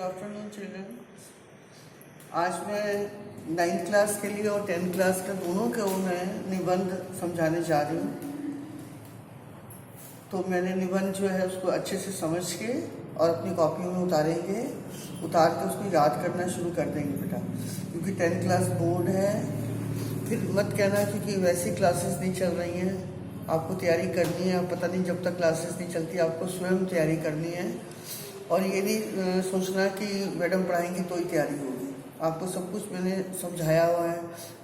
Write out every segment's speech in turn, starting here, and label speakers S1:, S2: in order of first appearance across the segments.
S1: Afternoon children. आज मैं 9th class के लिए और 10th क्लास के दोनों के मैं निबंध समझाने जा रही हूँ। तो मैंने निबंध जो है उसको अच्छे से समझ के और अपनी कॉपी में उतार के उसको याद करना शुरू कर देंगे बेटा, क्योंकि 10th क्लास बोर्ड है। फिर मत कहना क्योंकि वैसी क्लासेस नहीं चल रही हैं, आपको तैयारी करनी है। पता नहीं जब तक क्लासेस नहीं चलती आपको स्वयं तैयारी करनी है, और ये नहीं सोचना कि मैडम पढ़ाएंगी तो ही तैयारी होगी। आपको सब कुछ मैंने समझाया हुआ है,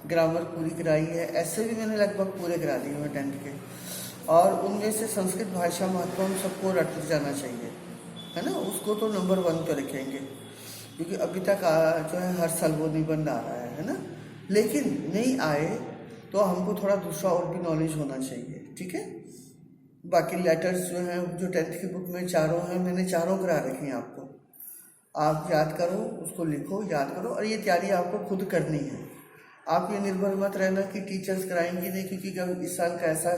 S1: ग्रामर पूरी कराई है, ऐसे भी मैंने लगभग पूरे करा दिए हैं 10th के। और उनमें से संस्कृत भाषा महत्व सबको रट जाना चाहिए, है ना। उसको तो नंबर 1 पे रखेंगे, क्योंकि अभी तक जो है हर साल वो निबंध आ रहा है ना। लेकिन नहीं आए तो हमको थोड़ा दूसरा और भी नॉलेज होना चाहिए, ठीक है। बाकी लेटर्स जो हैं, जो 10th की बुक में चारों हैं, मैंने चारों करा रखे हैं आपको। आप याद करो, उसको लिखो, याद करो, और ये तैयारी आपको खुद करनी है। आप ये निर्भर मत रहना कि टीचर्स कराएंगे नहीं, क्योंकि इस साल का ऐसा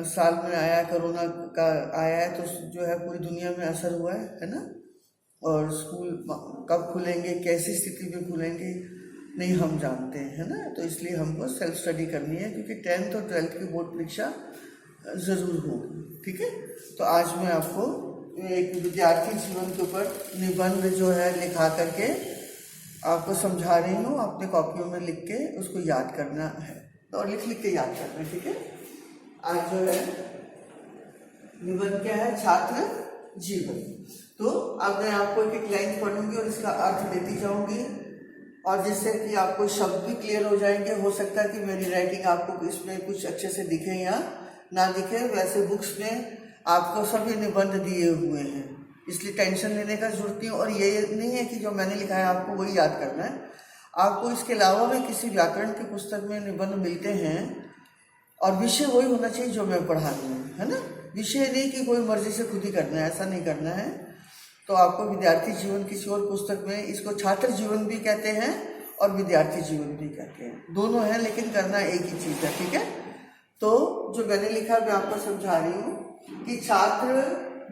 S1: साल में आया, कोरोना का आया है, तो जो है पूरी दुनिया में असर हुआ है ना। और स्कूल कब खुलेंगे, कैसी स्थिति में खुलेंगे, नहीं हम जानते हैं, है ना। तो इसलिए हमको सेल्फ स्टडी करनी है, क्योंकि 10th और 12th की बोर्ड परीक्षा ज़रूर होगी, ठीक है। तो आज मैं आपको एक विद्यार्थी जीवन के ऊपर निबंध जो है लिखा करके आपको समझा रही हूँ। अपने कॉपियों में लिख के उसको याद करना है, तो और लिख के याद करना है, ठीक है। आज जो है निबंध क्या है, छात्र जीवन। तो अब मैं आपको एक एक लाइन पढ़ूंगी और इसका अर्थ देती जाऊंगी, और जिससे कि आपको शब्द भी क्लियर हो जाएंगे। हो सकता है कि मेरी राइटिंग आपको इसमें कुछ अच्छे से दिखे या ना दिखे। वैसे बुक्स में आपको सभी निबंध दिए हुए हैं, इसलिए टेंशन लेने का जरूरत नहीं। और ये नहीं है कि जो मैंने लिखा है आपको वही याद करना है। आपको इसके अलावा भी किसी व्याकरण की पुस्तक में निबंध मिलते हैं, और विषय वही होना चाहिए जो मैं पढ़ा रही हूँ, है ना। विषय नहीं कि कोई मर्जी से खुद ही करना है, ऐसा नहीं करना है। तो आपको विद्यार्थी जीवन किसी और पुस्तक में, इसको छात्र जीवन भी कहते हैं और विद्यार्थी जीवन भी कहते हैं, दोनों हैं, लेकिन करना एक ही चीज़ है, ठीक है। तो जो मैंने लिखा मैं आपको समझा रही हूँ कि छात्र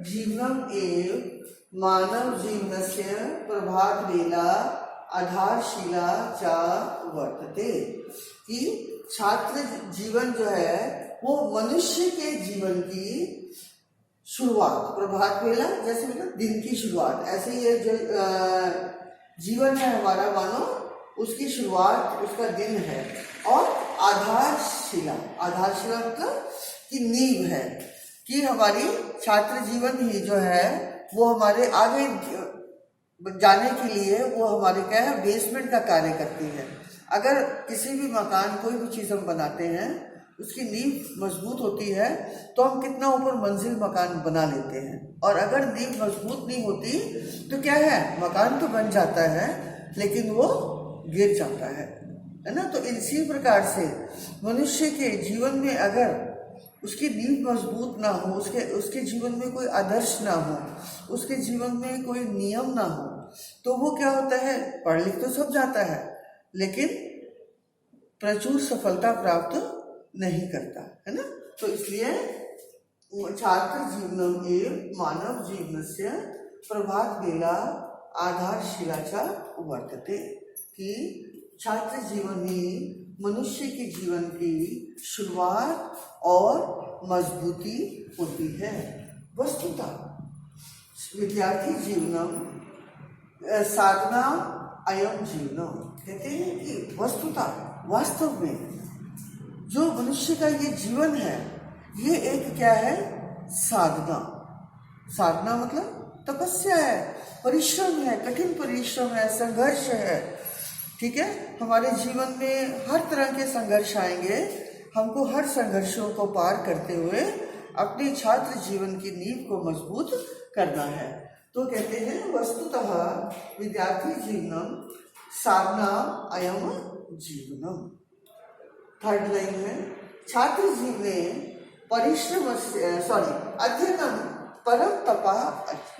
S1: जीवनम एव मानव जीवनस्य प्रभात वेला आधारशिला चा वर्तते। कि छात्र जीवन जो है वो मनुष्य के जीवन की शुरुआत, प्रभात वेला जैसे मतलब दिन की शुरुआत, ऐसे ये जो जीवन है हमारा, मानो उसकी शुरुआत उसका दिन है। और आधारशिला, आधारशिला मतलब कि नींव है, कि हमारी छात्र जीवन ही जो है वो हमारे आगे जाने के लिए वो हमारे क्या है, बेसमेंट का कार्य करती है। अगर किसी भी मकान, कोई भी चीज़ हम बनाते हैं, उसकी नींव मजबूत होती है तो हम कितना ऊपर मंजिल मकान बना लेते हैं। और अगर नींव मजबूत नहीं होती तो क्या है, मकान तो बन जाता है लेकिन वो गिर जाता है ना। तो इसी प्रकार से मनुष्य के जीवन में अगर उसकी नींव मजबूत ना हो, उसके जीवन में कोई आदर्श ना हो, उसके जीवन में कोई नियम ना हो, तो वो क्या होता है, पढ़ लिख तो सब जाता है लेकिन प्रचुर सफलता प्राप्त नहीं करता, है ना। तो इसलिए छात्र जीवनम एव मानव जीवनस्य प्रभात वेला आधारशिला च वर्तते। कि छात्र जीवन ही मनुष्य के जीवन की शुरुआत और मजबूती होती है। वस्तुतः विद्यार्थी जीवनम साधना अयम जीवनम। कहते हैं कि वस्तुतः, वास्तव में जो मनुष्य का ये जीवन है, ये एक क्या है, साधना। साधना मतलब तपस्या है, परिश्रम है, कठिन परिश्रम है, संघर्ष है, ठीक है। हमारे जीवन में हर तरह के संघर्ष आएंगे, हमको हर संघर्षों को पार करते हुए अपने छात्र जीवन की नींव को मजबूत करना है। तो कहते हैं वस्तुतः विद्यार्थी जीवनम साधना अयम जीवनम। थर्ड लाइन है, छात्र जीवने परिश्रम अध्ययनम परम तपा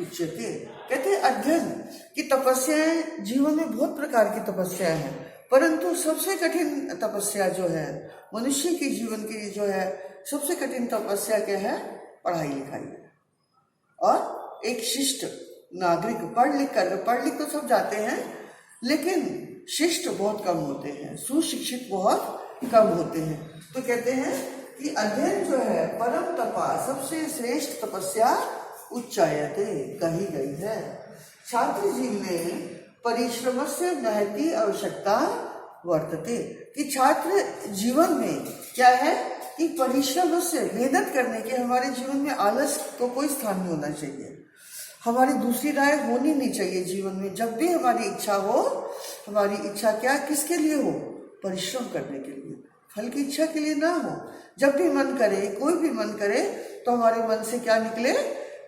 S1: उच्यते। कहते हैं अध्ययन की तपस्याएं, जीवन में बहुत प्रकार की तपस्याएं हैं, परंतु सबसे कठिन तपस्या जो है मनुष्य के जीवन की, जो है सबसे कठिन तपस्या क्या है, पढ़ाई लिखाई है। और एक शिष्ट नागरिक पढ़ लिख तो सब जाते हैं, लेकिन शिष्ट बहुत कम होते हैं, सुशिक्षित बहुत कम होते हैं। तो कहते हैं कि अध्ययन जो है परम तपा, सबसे श्रेष्ठ तपस्या उच्चायते, कही गई है। छात्र जीवने परिश्रम से महती आवश्यकता वर्तते, कि छात्र जीवन में क्या है कि परिश्रम से, मेहनत करने के, हमारे जीवन में आलस को कोई स्थान नहीं होना चाहिए, हमारी दूसरी राय होनी नहीं चाहिए जीवन में। जब भी हमारी इच्छा हो, हमारी इच्छा क्या, किसके लिए हो, परिश्रम करने के लिए, फल की इच्छा के लिए ना हो। जब भी मन करे, कोई भी मन करे, तो हमारे मन से क्या निकले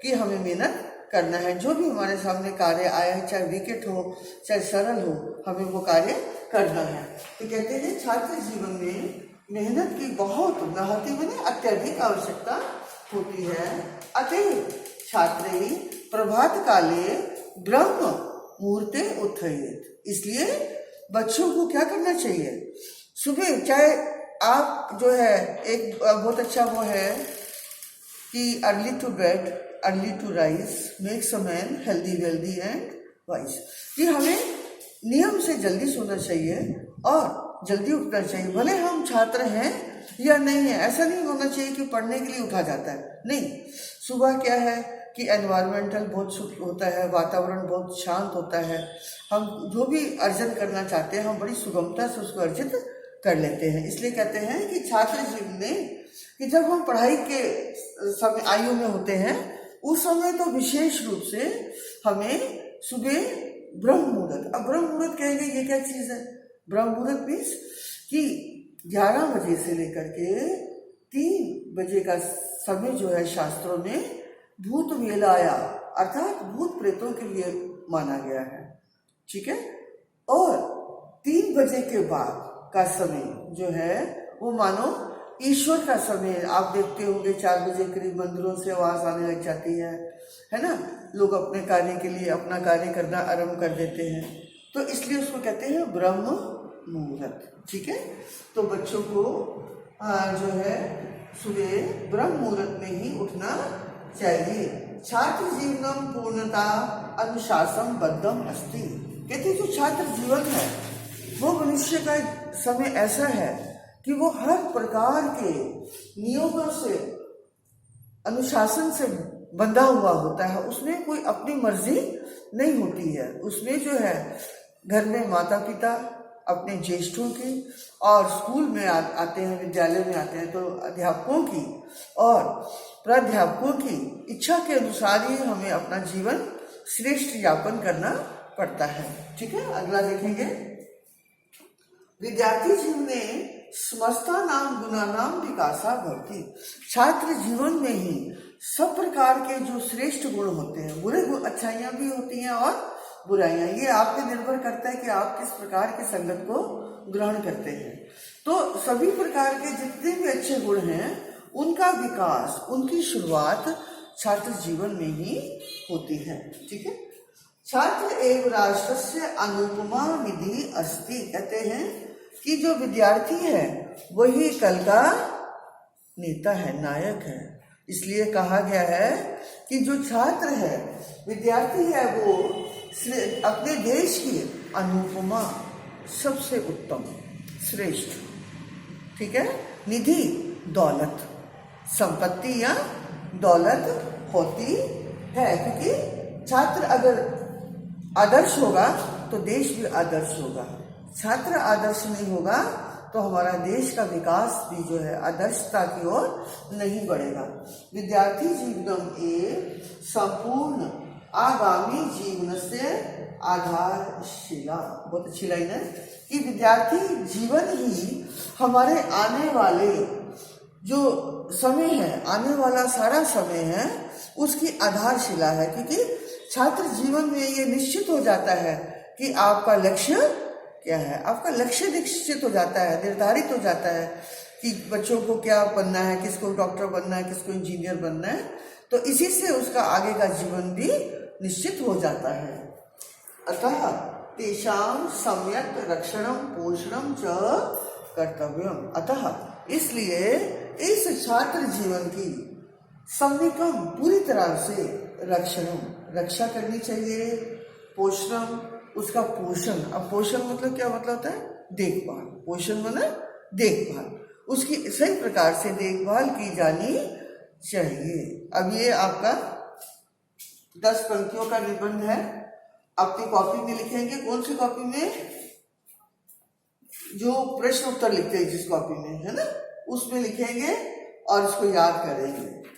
S1: कि हमें मेहनत करना है। जो भी हमारे सामने कार्य आया है, चाहे विकट हो चाहे सरल हो, हमें वो कार्य करना है। तो कहते हैं छात्र जीवन में मेहनत की बहुत, महती माने अत्यधिक आवश्यकता होती है। अतः छात्रे प्रभात काले ब्रह्म मुहूर्ते उत्थयेत, इसलिए बच्चों को क्या करना चाहिए, सुबह, चाहे आप जो है, एक बहुत अच्छा वो है कि early to bed early to rise makes a man healthy wealthy and wise, कि हमें नियम से जल्दी सोना चाहिए और जल्दी उठना चाहिए। भले हम छात्र हैं या नहीं है, ऐसा नहीं होना चाहिए कि पढ़ने के लिए उठा जाता है, नहीं। सुबह क्या है कि एनवायरमेंटल बहुत शुद्ध होता है, वातावरण बहुत शांत होता है, हम जो भी अर्जन करना चाहते हैं हम बड़ी सुगमता से उसको अर्जित कर लेते हैं। इसलिए कहते हैं कि छात्र जीवन में, कि जब हम पढ़ाई के समय आयु में होते हैं, उस समय तो विशेष रूप से हमें सुबह ब्रह्म मुहूर्त, अब ब्रह्म मुहूर्त कहेंगे ये क्या चीज़ है, ब्रह्म मुहूर्त मीन्स कि 11 बजे से लेकर के 3 बजे का समय जो है शास्त्रों में भूत वेलाया, अर्थात भूत प्रेतों के लिए माना गया है, ठीक है। और 3 बजे के बाद का समय जो है वो मानो ईश्वर का समय है। आप देखते होंगे 4 बजे करीब मंदिरों से आवाज आने लग जाती है ना, लोग अपने कार्य के लिए अपना कार्य करना आरंभ कर देते हैं, तो इसलिए उसको कहते हैं ब्रह्म मुहूर्त, ठीक है। तो बच्चों को जो है सुबह ब्रह्म मुहूर्त में ही उठना चाहिए। छात्र जीवनम पूर्णता अनुशासन बद्धम अस्ति, कहते जो छात्र जीवन है वो मनुष्य का समय ऐसा है कि वो हर प्रकार के नियमों से, अनुशासन से बंधा हुआ होता है, उसमें कोई अपनी मर्जी नहीं होती है। उसमें जो है घर में माता पिता अपने ज्येष्ठों की, और स्कूल में आते हैं, विद्यालय में आते हैं तो अध्यापकों की और प्राध्यापकों की इच्छा के अनुसार ही हमें अपना जीवन श्रेष्ठ यापन करना पड़ता है, ठीक है। अगला देखेंगे, विद्यार्थी जीवने समस्ता नाम गुणा नाम विकासा भवति, छात्र जीवन में ही सब प्रकार के जो श्रेष्ठ गुण होते हैं, बुरे गुण, अच्छाइयाँ भी होती हैं और बुराइयाँ, ये आप पे निर्भर करता है कि आप किस प्रकार के संगत को ग्रहण करते हैं। तो सभी प्रकार के जितने भी अच्छे गुण हैं उनका विकास, उनकी शुरुआत छात्र जीवन में ही होती है, ठीक है। छात्र एवं राष्ट्र से अनुपमा विधि अस्ति, कहते हैं कि जो विद्यार्थी है वही कल का नेता है, नायक है। इसलिए कहा गया है कि जो छात्र है, विद्यार्थी है, वो अपने देश की अनुपमा, सबसे उत्तम, श्रेष्ठ, ठीक है, निधि, दौलत, संपत्ति या दौलत होती है। क्योंकि छात्र अगर आदर्श होगा तो देश भी आदर्श होगा, छात्र आदर्श नहीं होगा तो हमारा देश का विकास भी जो है आदर्शता की ओर नहीं बढ़ेगा। विद्यार्थी जीवनम ए संपूर्ण आगामी जीवन से आधारशिला, बहुत अच्छी लाइन है कि विद्यार्थी जीवन ही हमारे आने वाले जो समय है, आने वाला सारा समय है, उसकी आधारशिला है। क्योंकि छात्र जीवन में ये निश्चित हो जाता है कि आपका लक्ष्य क्या है, आपका लक्ष्य निश्चित हो जाता है, निर्धारित हो जाता है कि बच्चों को क्या बनना है, किसको डॉक्टर बनना है, किसको इंजीनियर बनना है, तो इसी से उसका आगे का जीवन भी निश्चित हो जाता है। अतः तेषां सम्यक रक्षणम पोषणम च कर्तव्यम, अतः इसलिए इस छात्र जीवन की सम्यकम पूरी तरह से रक्षा करनी चाहिए। पोषणम, उसका पोषण। अब पोषण मतलब क्या मतलब होता है? देखभाल। पोषण मतलब देखभाल, उसकी सही प्रकार से देखभाल की जानी चाहिए। अब ये आपका 10 पंक्तियों का निबंध है। अपनी कॉपी में लिखेंगे। कौन सी कॉपी में? जो प्रश्न उत्तर लिखते हैं जिस कॉपी में, है ना, उसमें लिखेंगे और इसको याद करेंगे।